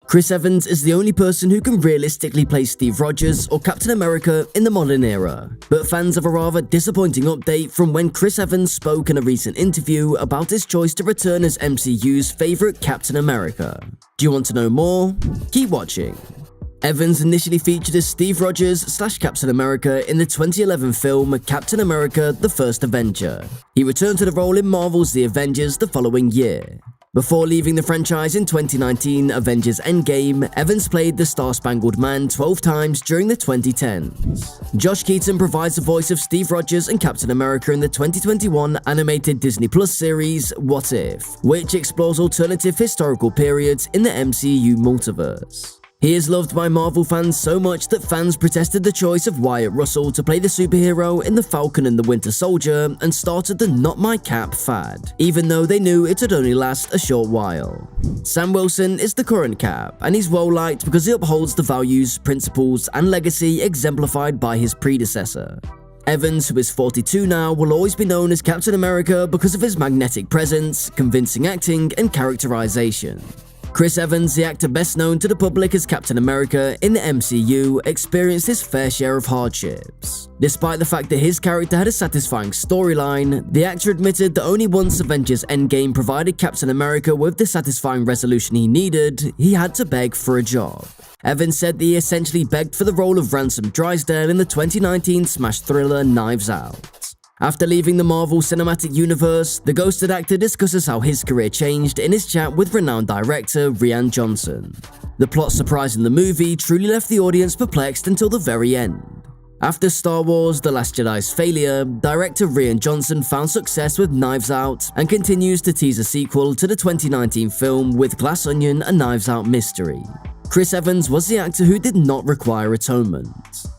Chris Evans is the only person who can realistically play Steve Rogers or Captain America in the modern era, but fans have a rather disappointing update from when Chris Evans spoke in a recent interview about his choice to return as MCU's favourite Captain America. Do you want to know more? Keep watching. Evans initially featured as Steve Rogers / Captain America in the 2011 film Captain America: The First Avenger. He returned to the role in Marvel's The Avengers the following year. Before leaving the franchise in 2019 Avengers Endgame, Evans played the Star-Spangled Man 12 times during the 2010s. Josh Keaton provides the voice of Steve Rogers and Captain America in the 2021 animated Disney Plus series What If, which explores alternative historical periods in the MCU multiverse. He is loved by Marvel fans so much that fans protested the choice of Wyatt Russell to play the superhero in The Falcon and the Winter Soldier and started the Not My Cap fad, even though they knew it would only last a short while. Sam Wilson is the current Cap, and he's well liked because he upholds the values, principles, and legacy exemplified by his predecessor. Evans, who is 42 now, will always be known as Captain America because of his magnetic presence, convincing acting, and characterization. Chris Evans, the actor best known to the public as Captain America in the MCU, experienced his fair share of hardships. Despite the fact that his character had a satisfying storyline, the actor admitted that only once Avengers Endgame provided Captain America with the satisfying resolution he needed, he had to beg for a job. Evans said that he essentially begged for the role of Ransom Drysdale in the 2019 smash thriller Knives Out. After leaving the Marvel Cinematic Universe, the ghosted actor discusses how his career changed in his chat with renowned director Rian Johnson. The plot surprising the movie truly left the audience perplexed until the very end. After Star Wars: The Last Jedi's failure, director Rian Johnson found success with Knives Out and continues to tease a sequel to the 2019 film with Glass Onion: A Knives Out Mystery. Chris Evans was the actor who did not require atonement.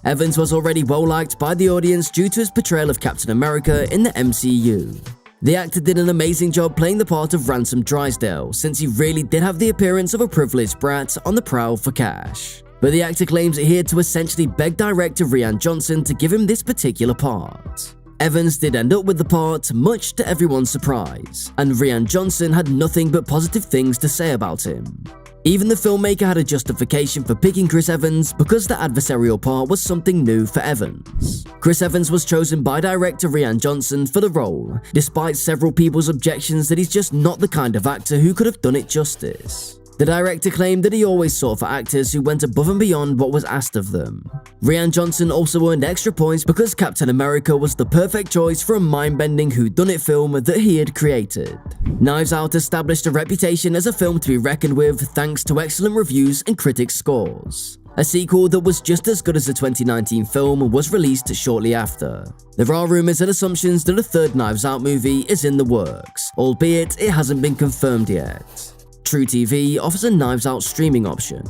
Evans was already well liked by the audience due to his portrayal of Captain America in the MCU. The actor did an amazing job playing the part of Ransom Drysdale, since he really did have the appearance of a privileged brat on the prowl for cash. But the actor claims that he had to essentially beg director Rian Johnson to give him this particular part. Evans did end up with the part, much to everyone's surprise, and Rian Johnson had nothing but positive things to say about him. Even the filmmaker had a justification for picking Chris Evans because the adversarial part was something new for Evans. Chris Evans was chosen by director Rian Johnson for the role, despite several people's objections that he's just not the kind of actor who could have done it justice. The director claimed that he always sought for actors who went above and beyond what was asked of them. Rian Johnson also earned extra points because Captain America was the perfect choice for a mind-bending whodunit film that he had created. Knives Out established a reputation as a film to be reckoned with thanks to excellent reviews and critics' scores. A sequel that was just as good as the 2019 film was released shortly after. There are rumors and assumptions that a third Knives Out movie is in the works, albeit it hasn't been confirmed yet. True TV offers a Knives Out streaming option.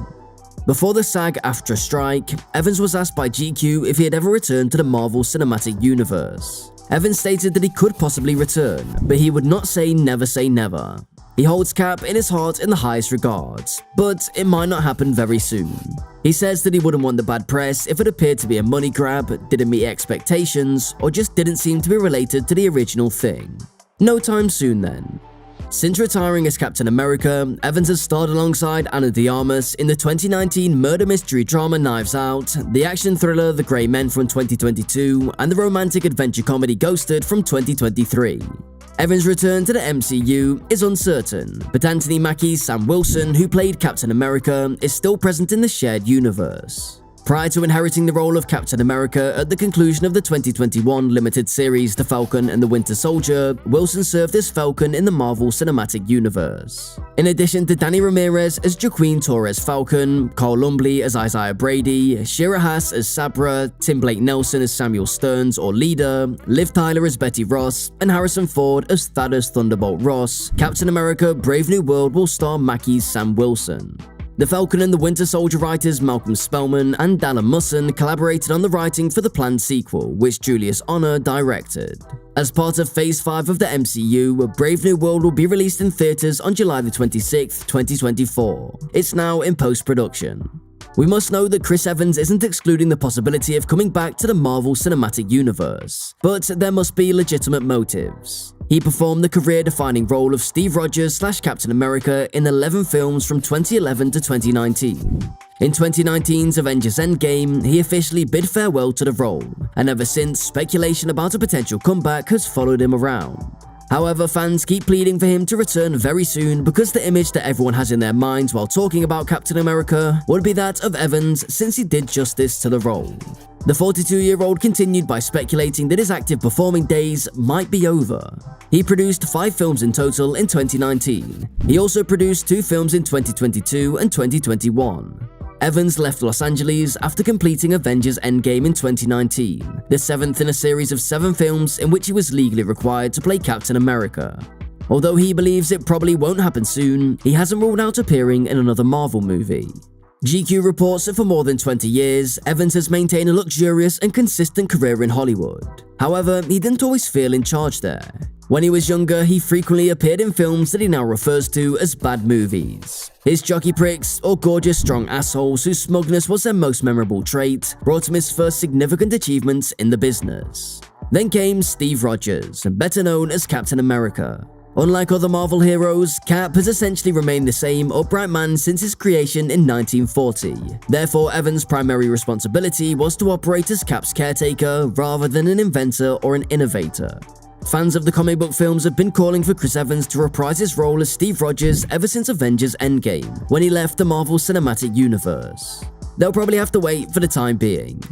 Before the SAG-AFTRA strike, Evans was asked by GQ if he had ever returned to the Marvel Cinematic Universe. Evans stated that he could possibly return, but he would not say never. He holds Cap in his heart in the highest regards, but it might not happen very soon. He says that he wouldn't want the bad press if it appeared to be a money grab, didn't meet expectations, or just didn't seem to be related to the original thing. No time soon then. Since retiring as Captain America, Evans has starred alongside Ana de Armas in the 2019 murder mystery drama Knives Out, the action thriller The Grey Men from 2022, and the romantic adventure comedy Ghosted from 2023. Evans' return to the MCU is uncertain, but Anthony Mackie's Sam Wilson, who played Captain America, is still present in the shared universe. Prior to inheriting the role of Captain America at the conclusion of the 2021 limited series The Falcon and the Winter Soldier, Wilson served as Falcon in the Marvel Cinematic Universe. In addition to Danny Ramirez as Jaquin Torres Falcon, Carl Lumbly as Isaiah Brady, Shira Haas as Sabra, Tim Blake Nelson as Samuel Stearns or Leader, Liv Tyler as Betty Ross, and Harrison Ford as Thaddeus Thunderbolt Ross, Captain America: Brave New World will star Mackie's Sam Wilson. The Falcon and the Winter Soldier writers Malcolm Spellman and Dallin Musson collaborated on the writing for the planned sequel, which Julius Honor directed. As part of Phase 5 of the MCU, Brave New World will be released in theaters on July 26, 2024. It's now in post-production. We must know that Chris Evans isn't excluding the possibility of coming back to the Marvel Cinematic Universe, but there must be legitimate motives. He performed the career-defining role of Steve Rogers/Captain America in 11 films from 2011 to 2019. In 2019's Avengers Endgame, he officially bid farewell to the role, and ever since, speculation about a potential comeback has followed him around. However, fans keep pleading for him to return very soon because the image that everyone has in their minds while talking about Captain America would be that of Evans, since he did justice to the role. The 42-year-old continued by speculating that his active performing days might be over. He produced 5 films in total in 2019. He also produced 2 films in 2022 and 2021. Evans left Los Angeles after completing Avengers Endgame in 2019, the 7th in a series of 7 films in which he was legally required to play Captain America. Although he believes it probably won't happen soon, he hasn't ruled out appearing in another Marvel movie. GQ reports that for more than 20 years, Evans has maintained a luxurious and consistent career in Hollywood. However, he didn't always feel in charge there. When he was younger, he frequently appeared in films that he now refers to as bad movies. His jockey pricks, or gorgeous strong assholes whose smugness was their most memorable trait, brought him his first significant achievements in the business. Then came Steve Rogers, better known as Captain America. Unlike other Marvel heroes, Cap has essentially remained the same upright man since his creation in 1940. Therefore, Evans' primary responsibility was to operate as Cap's caretaker rather than an inventor or an innovator. Fans of the comic book films have been calling for Chris Evans to reprise his role as Steve Rogers ever since Avengers Endgame, when he left the Marvel Cinematic Universe. They'll probably have to wait for the time being.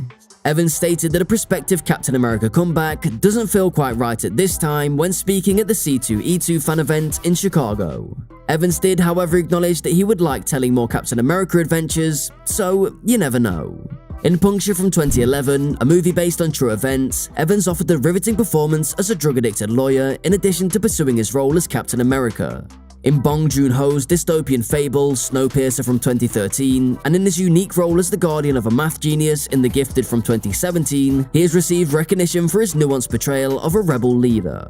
Evans stated that a prospective Captain America comeback doesn't feel quite right at this time when speaking at the C2E2 fan event in Chicago. Evans did, however, acknowledge that he would like telling more Captain America adventures, so you never know. In Puncture from 2011, a movie based on true events, Evans offered a riveting performance as a drug-addicted lawyer in addition to pursuing his role as Captain America. In Bong Joon-ho's dystopian fable, Snowpiercer from 2013, and in his unique role as the guardian of a math genius in The Gifted from 2017, he has received recognition for his nuanced portrayal of a rebel leader.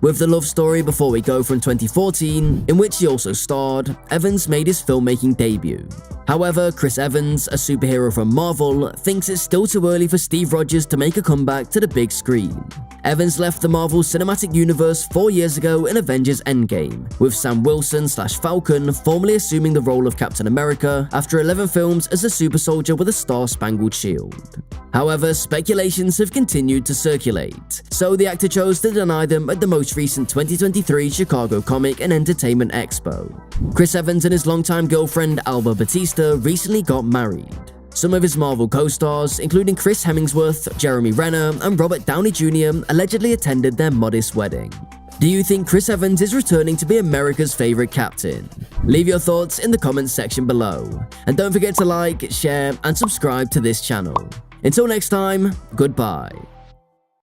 With The Love Story Before We Go from 2014, in which he also starred, Evans made his filmmaking debut. However, Chris Evans, a superhero from Marvel, thinks it's still too early for Steve Rogers to make a comeback to the big screen. Evans left the Marvel Cinematic Universe 4 years ago in Avengers Endgame, with Sam Wilson/Falcon formally assuming the role of Captain America after 11 films as a super soldier with a star-spangled shield. However, speculations have continued to circulate, so the actor chose to deny them at the most recent 2023 Chicago Comic and Entertainment Expo. Chris Evans and his longtime girlfriend Alba Batista recently got married. Some of his Marvel co-stars, including Chris Hemsworth, Jeremy Renner, and Robert Downey Jr., allegedly attended their modest wedding. Do you think Chris Evans is returning to be America's favorite captain? Leave your thoughts in the comments section below. And don't forget to like, share, and subscribe to this channel. Until next time, goodbye.